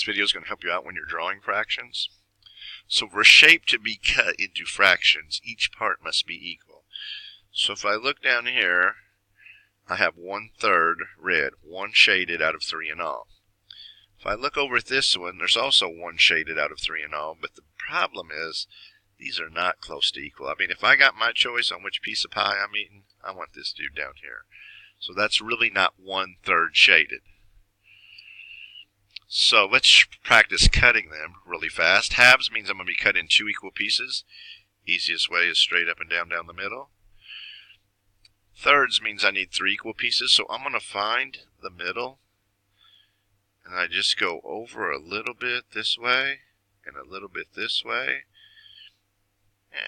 video is going to help you out when you're drawing fractions. So for a shape to be cut into fractions, each part must be equal. So if I look down here, I have 1/3 red, 1 shaded out of 3 in all. If I look over at this one, there's also 1 shaded out of 3 in all, but the problem is these are not close to equal. I mean, if I got my choice on which piece of pie I'm eating, I want this dude down here. So that's really not 1/3 shaded. So let's practice cutting them really fast. Halves means I'm going to be cut in 2 equal pieces. Easiest way is straight up and down the middle. Thirds means I need 3 equal pieces, so I'm going to find the middle. And I just go over a little bit this way and a little bit this way.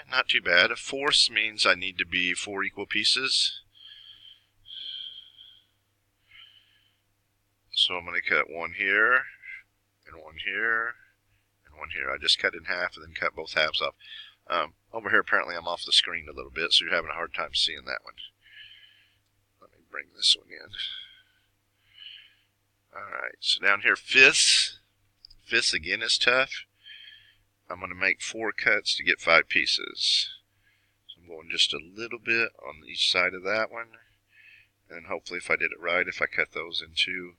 Not too bad. A fourth means I need to be 4 equal pieces. So I'm going to cut 1 here, and 1 here, and 1 here. I just cut in half and then cut both halves off. Over here apparently I'm off the screen a little bit, so you're having a hard time seeing that one. Let me bring this one in. Alright, so down here fifths. Fifths again is tough. I'm going to make 4 cuts to get 5 pieces. So I'm going just a little bit on each side of that one. And hopefully if I did it right, if I cut those in 2,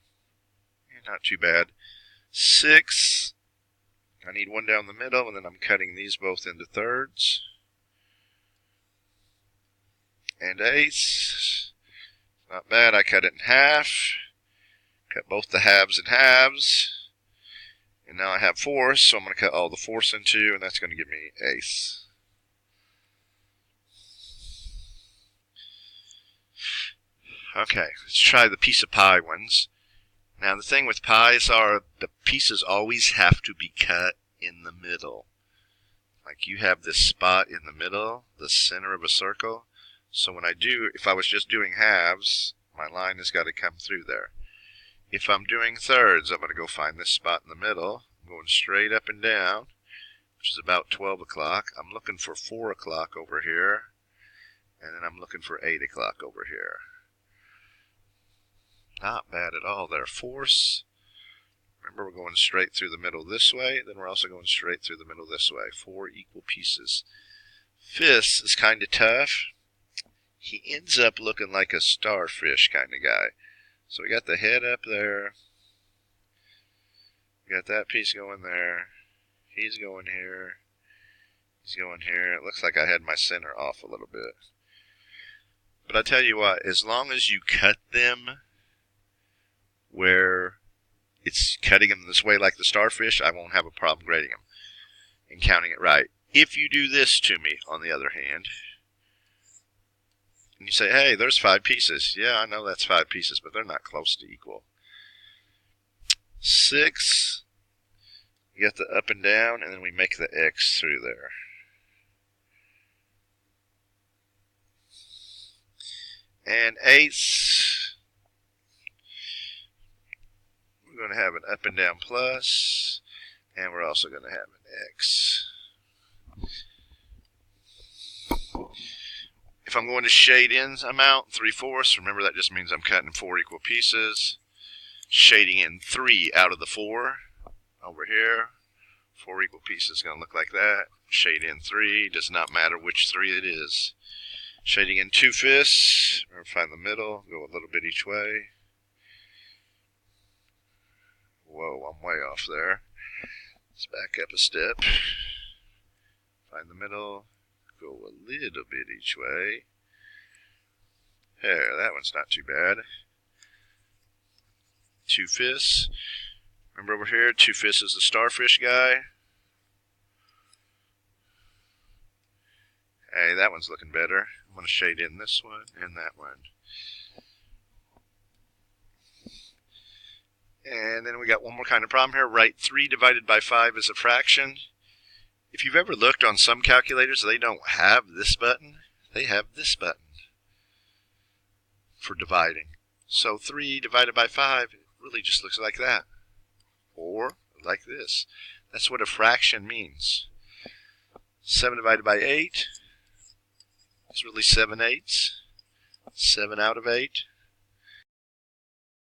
not too bad. 6, I need 1 down the middle, and then I'm cutting these both into thirds. And 8, not bad, I cut it in half. Cut both the halves in halves. And now I have 4s, so I'm going to cut all the 4s in 2, and that's going to give me 8. Okay, let's try the piece of pie ones. Now the thing with pies are the pieces always have to be cut in the middle. Like you have this spot in the middle, the center of a circle. So when I do, if I was just doing halves, my line has got to come through there. If I'm doing thirds, I'm going to go find this spot in the middle. I'm going straight up and down, which is about 12 o'clock. I'm looking for 4 o'clock over here, and then I'm looking for 8 o'clock over here. Not bad at all there. Fourths. Remember, we're going straight through the middle this way. Then we're also going straight through the middle this way. 4 equal pieces. Fifths is kind of tough. He ends up looking like a starfish kind of guy. So we got the head up there. We got that piece going there. He's going here. He's going here. It looks like I had my center off a little bit. But I tell you what, as long as you cut them where it's cutting them this way like the starfish, I won't have a problem grading them and counting it right. If you do this to me, on the other hand, and you say, hey, there's 5 pieces. Yeah, I know that's 5 pieces, but they're not close to equal. 6, you got the up and down, and then we make the X through there. And 8s, we're going to have an up and down plus, and we're also going to have an X. If I'm going to shade in amount, 3/4, remember that just means I'm cutting 4 equal pieces. Shading in 3 out of the 4 over here. 4 equal pieces is going to look like that. Shade in 3, does not matter which 3 it is. Shading in 2/5, remember, find the middle, go a little bit each way. Whoa, I'm way off there. Let's back up a step. Find the middle, go a little bit each way. There, that one's not too bad. 2/5. Remember over here, 2/5 is the starfish guy. Hey, that one's looking better. I'm going to shade in this one and that one. And then we got one more kind of problem here. Write 3 divided by 5 as a fraction. If you've ever looked on some calculators, they don't have this button. They have this button for dividing. So 3 divided by 5 really just looks like that. Or like this. That's what a fraction means. 7 divided by 8 is really 7/8. 7 out of 8.